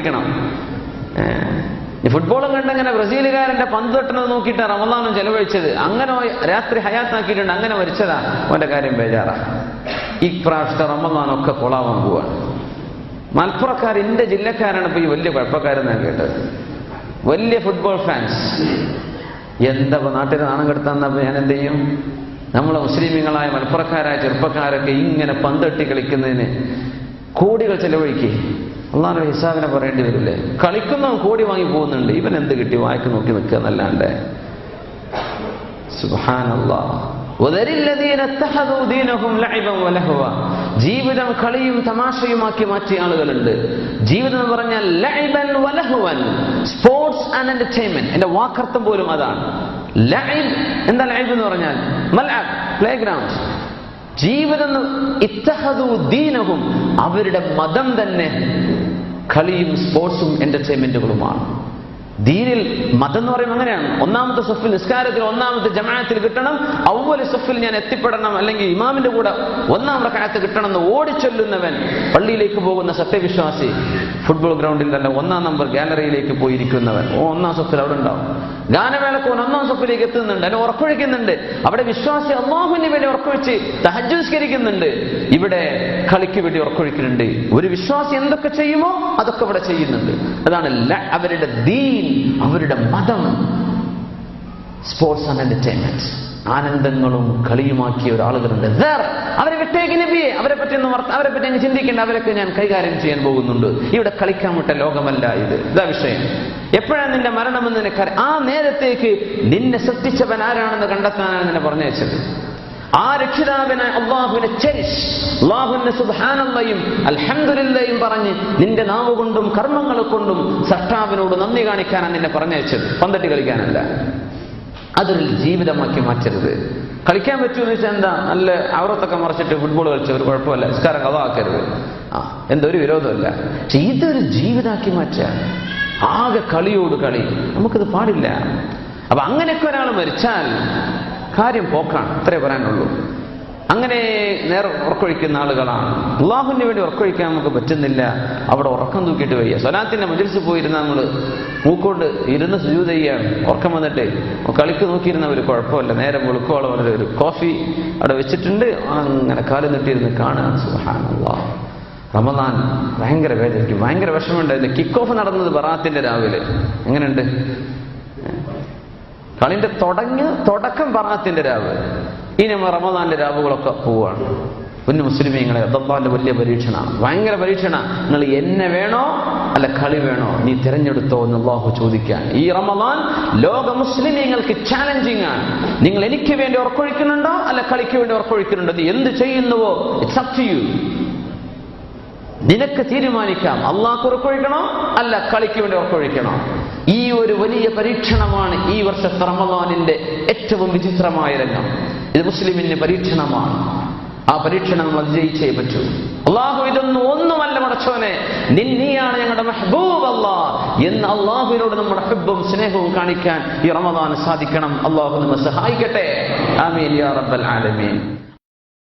പിടിക്കണം. ഫുട്ബോളും കണ്ടങ്ങനെ ബ്രസീലുകാരന്റെ പന്ത് തട്ടുന്നത് നോക്കിയിട്ട് റമദാനും ചെലവഴിച്ചത്, അങ്ങനെ രാത്രി ഹയാത്താക്കിയിട്ടുണ്ട്, അങ്ങനെ മരിച്ചതാ. അവന്റെ കാര്യം ബേജാറാ. ഇപ്രാവശ്യത്തെ റമദാനൊക്കെ കൊളാവാൻ പോവാണ്. മലപ്പുറക്കാർ എന്റെ ജില്ലക്കാരാണ് ഇപ്പൊ ഈ വലിയ കുഴപ്പക്കാരെന്നാണ് കേട്ടത്. വലിയ ഫുട്ബോൾ ഫാൻസ്. എന്താ നാട്ടിൽ നാണം കെടുത്താന്നപ്പോ ഞാൻ എന്ത് ചെയ്യും? നമ്മളെ മുസ്ലിമീങ്ങളായ മലപ്പുറക്കാരായ ചെറുപ്പക്കാരൊക്കെ ഇങ്ങനെ പന്തട്ടി കളിക്കുന്നതിന് കോടികൾ ചെലവഴിക്കേ. അള്ളാഹുവിന്റെ ഹിസാബിനെ പറയേണ്ടി വരില്ലേ? കളിക്കുന്നവൻ കോടി വാങ്ങി പോകുന്നുണ്ട്, ഇവൻ എന്ത് കിട്ടി വായിക്ക് നോക്കി നിൽക്കുക എന്നല്ലാണ്ട്. സുബ്ഹാനല്ലാഹ്. ജീവിതം കളിയും തമാശയുമാക്കി മാറ്റിയ ആളുകളുണ്ട്. ജീവിതം എന്ന് പറഞ്ഞാൽ ലഅബൻ വലഹവൻ, സ്പോർട്സ് ആൻഡ് എന്റർടൈൻമെന്റ്. എന്റെ വാക്കർത്ഥം പോലും അതാണ്. ലഅബ് എന്താ? ലഅബ് എന്ന് പറഞ്ഞാൽ മൽഅബ്, പ്ലേ ഗ്രൗണ്ട്. ജീവിതം ഇത്തഹദു ദീനഹും, അവരുടെ മതം തന്നെ കളിയും സ്പോർട്സും എന്റർടൈൻമെന്റുകളുമാണ്. ദീനിൽ മതം എന്ന് പറയുമ്പോൾ അങ്ങനെയാണ്. ഒന്നാമത്തെ സഫിൽ നിസ്കാരത്തിൽ ഒന്നാമത്തെ ജമാഅത്തിൽ കിട്ടണം, അവ്വൽ സഫിൽ ഞാൻ എത്തിപ്പെടണം, അല്ലെങ്കിൽ ഇമാമിന്റെ കൂടെ ഒന്നാം റക്അത്ത് കിട്ടണം എന്ന് ഓടിച്ചൊല്ലുന്നവൻ പള്ളിയിലേക്ക് പോകുന്ന സത്യവിശ്വാസി ഫുട്ബോൾ ഗ്രൗണ്ടിൽ അല്ല, ഒന്നാം നമ്പർ ഗാലറിയിലേക്ക് പോയിരിക്കുന്നവൻ ഒന്നാം സഫിൽ അവിടെ ഉണ്ടാവും. ഗാനമേളക്ക് ഒന്നാം സഫിലേക്ക് എത്തുന്നുണ്ട്, അതിനെ ഉറക്കൊഴിക്കുന്നുണ്ട്. അവിടെ വിശ്വാസി അല്ലാഹുവിന് വേണ്ടി ഉറക്കൊഴിച്ച് തഹജ്ജുദ് നിസ്കരിക്കുന്നുണ്ട്. ഇവിടെ കളിക്ക് വേണ്ടി ഉറക്കൊഴിക്കുന്നുണ്ട്. ഒരു വിശ്വാസി എന്തൊക്കെ ചെയ്യുമോ അതൊക്കെ ഇവിടെ ചെയ്യുന്നുണ്ട്. അതാണ് അവരുടെ ദീൻ, അവരുടെ മതം. സ്പോർട്സ് ആൻഡ് എന്റർടൈൻമെന്റ്, ആനന്ദങ്ങളും കളിയുമാക്കിയ ഒരാളുകളുണ്ട്. അവരെ വിട്ടേക്ക് നബിയെ, അവരെ പറ്റി അങ്ങ് ചിന്തിക്കേണ്ട, അവരൊക്കെ ഞാൻ കൈകാര്യം ചെയ്യാൻ പോകുന്നുണ്ട്. ഇവിടെ കളിക്കാൻ വിട്ട ലോകമല്ല ഇത്. ഇതാ വിഷയം. എപ്പോഴാണ് നിന്റെ മരണമെന്ന് നിനക്കറിയാം. ആ നേരത്തേക്ക് നിന്നെ സൃഷ്ടിച്ചവൻ ആരാണെന്ന് കണ്ടെത്താനാണ് നിന്നെ പറഞ്ഞയച്ചത്. ആ രക്ഷിതാവിനെ അള്ളാഹുവിനെ ചെരിഷ്, അള്ളാഹുവിനെ സുബ്ഹാനല്ലാഹും അൽഹംദുലില്ലാഹും പറഞ്ഞ് നിന്റെ നാവ് കൊണ്ടും കർമ്മങ്ങൾ കൊണ്ടും സൃഷ്ടാവിനോട് നന്ദി കാണിക്കാനാണ് നിന്നെ പറഞ്ഞയച്ചത്, പന്തട്ടി കളിക്കാനല്ല. അതൊരു ജീവിതമാക്കി മാറ്റരുത്. കളിക്കാൻ പറ്റുമെന്ന് വെച്ചാൽ എന്താ? നല്ല ഔറത്തൊക്കെ മറച്ചിട്ട് ഫുട്ബോൾ കളിച്ച ഒരു കുഴപ്പമില്ല, നിസ്കാരം കഥാക്കരുത്, എന്തൊരു വിരോധമല്ല. പക്ഷെ ഇതൊരു ജീവിതമാക്കി മാറ്റുക. ആകെ കളിയോട് കളി, നമുക്കിത് പാടില്ല. അപ്പൊ അങ്ങനെയൊക്കെ ഒരാൾ മരിച്ചാൽ കാര്യം പോക്കാണ്, അത്രേ പറയാനുള്ളൂ. അങ്ങനെ നേരെ ഉറക്കൊഴിക്കുന്ന ആളുകളാണ്. അള്ളാഹുവിന് വേണ്ടി ഉറക്കൊഴിക്കാൻ നമുക്ക് പറ്റുന്നില്ല. അവിടെ ഉറക്കം തൂക്കിയിട്ട് വയ്യ. സ്വലാത്തിന്റെ മജ്‌ലിസിൽ പോയിരുന്ന നമ്മൾ മൂക്കൊണ്ട് ഇരുന്ന് സുജൂദ് ചെയ്യാണ്, ഉറക്കം വന്നിട്ട് കളിക്ക് നോക്കിയിരുന്ന ഒരു കുഴപ്പമില്ല. നേരെ വെളുക്കോളം ഒരു കോഫി അവിടെ വെച്ചിട്ടുണ്ട്, അങ്ങനെ കാല് നീട്ടിയിരുന്ന് കാണാൻ. സുബ്ഹാനല്ലാഹ്. റമദാൻ ഭയങ്കര വേദനയ്ക്ക് ഭയങ്കര വിഷമമുണ്ടായിരുന്നു. കിക്ക് ഓഫ് നടന്നത് ബറാത്തിന്റെ രാവിലെ. എങ്ങനെയുണ്ട്? കളിന്റെ തുടക്കം ബറാത്തിന്റെ രാവ്. ഇനി റമദാന്റെ രാവുകളൊക്കെ പോവാണ്. പൊന്നു മുസ്ലിമീങ്ങളെ, അല്ലാഹുവിന്റെ വലിയ പരീക്ഷണമാണ്, ഭയങ്കര പരീക്ഷണ. നിങ്ങൾ എന്നെ വേണോ അല്ല കളി വേണോ, നീ തിരഞ്ഞെടുത്തോ എന്ന് അല്ലാഹു ചോദിക്കാൻ. ഈ റമദാൻ ലോക മുസ്ലിമീങ്ങൾക്ക് ചാലഞ്ചിങ് ആണ്. നിങ്ങൾ എനിക്ക് വേണ്ടി ഉറക്കൊഴിക്കുന്നുണ്ടോ അല്ല കളിക്ക് വേണ്ടി ഉറക്കൊഴിക്കുന്നുണ്ടോ? എന്ത് ചെയ്യുന്നുവോ ഇറ്റ്സ് അപ് ടു യു. നിനക്ക് തീരുമാനിക്കാം, അള്ളാഹ്ക്ക് ഉറക്കൊഴിക്കണോ അല്ല കളിക്ക് വേണ്ടി ഉറക്കൊഴിക്കണോ. ഈ ഒരു വലിയ പരീക്ഷണമാണ് ഈ വർഷത്തെ റമദാനിന്റെ ഏറ്റവും വിചിത്രമായ രംഗം. ഇത് മുസ്ലിമിന്റെ പരീക്ഷണമാണ്. ആ പരീക്ഷണം നമ്മൾ വിജയിച്ചേ പറ്റൂ. അള്ളാഹു ഇതൊന്നും ഒന്നുമല്ല പടച്ചോനെ, നീയാണ് ഞങ്ങളുടെ മെഹബൂബ് അല്ലാഹ് എന്ന് അള്ളാഹുവിനോട് നമ്മുടെ ഹബ്ബും സ്നേഹവും കാണിക്കാൻ ഈ റമദാൻ സാധിക്കണം. അള്ളാഹു നമ്മെ സഹായിക്കട്ടെ. ആമീൻ യാ റബ്ബൽ ആലമീൻ.